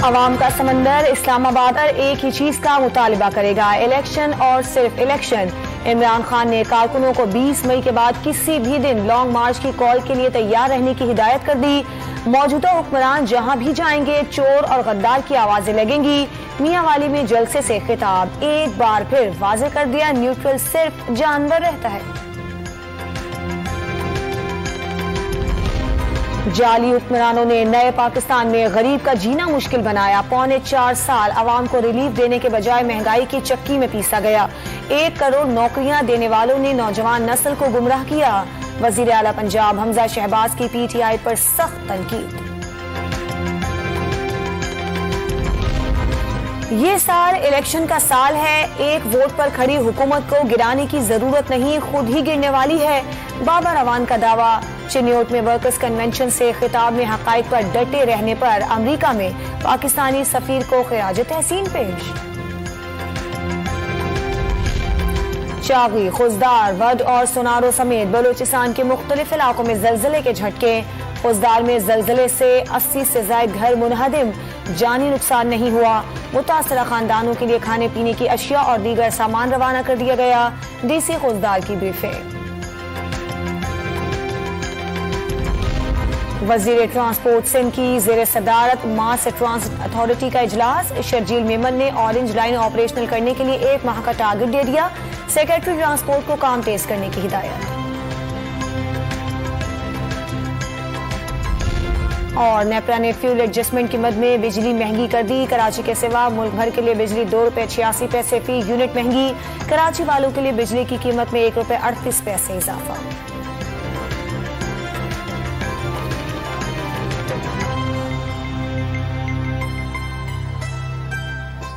अवाम का समंदर इस्लामाबाद पर एक ही चीज का मुतालिबा करेगा, इलेक्शन और सिर्फ इलेक्शन। इमरान खान ने कारकुनों को 20 मई के बाद किसी भी दिन लॉन्ग मार्च की कॉल के लिए तैयार रहने की हिदायत कर दी। मौजूदा हुक्मरान जहां भी जाएंगे चोर और गद्दार की आवाजें लगेंगी। मियांवाली में जलसे से खिताब, एक बार फिर वाजे कर दिया, न्यूट्रल सिर्फ जानवर रहता है। जाली हुक्मरानों ने नए पाकिस्तान में गरीब का जीना मुश्किल बनाया। 3.25 साल अवाम को रिलीफ देने के बजाय महंगाई की चक्की में पीसा गया। 1 करोड़ नौकरियां देने वालों ने नौजवान नस्ल को गुमराह किया। वजीर आला पंजाब हमजा शहबाज की PTI पर सख्त तनकीद। ये साल इलेक्शन का साल है, एक वोट पर खड़ी हुकूमत को गिराने की जरूरत नहीं, खुद ही गिरने वाली है। बाबर अवान का दावा। चिन्योट में वर्कर्स कन्वेंशन से खिताब में हकाइक पर डटे रहने पर अमेरिका में पाकिस्तानी सफीर को खिराज तहसीन पेश। चागी, खुजदार, वड और सुनारो समेत बलूचिस्तान के मुख्तलिफ इलाकों में जलजले के झटके। खुजदार में जलजले से 80 से ज्यादा घर मुनहदिम, जानी नुकसान नहीं हुआ। मुतासरा खानदानों के लिए खाने पीने की अशिया और दीगर सामान रवाना कर दिया गया। DC खुजदार की ब्रीफिंग। वजीर ट्रांसपोर्ट सिंध की जेर सदारत मास ट्रांसपोर्ट अथॉरिटी का इजलास। शर्जील मेमन ने ऑरेंज लाइन ऑपरेशनल करने के लिए 1 माह का टारगेट दे दिया। सेक्रेटरी ट्रांसपोर्ट को काम तेज करने की हिदायत। और नेपरा ने फ्यूल एडजस्टमेंट की मद में बिजली महंगी कर दी। कराची के सिवा मुल्क भर के लिए बिजली ₹2.86 फी यूनिट महंगी। कराची वालों के लिए बिजली की कीमत में ₹1.38 इजाफा।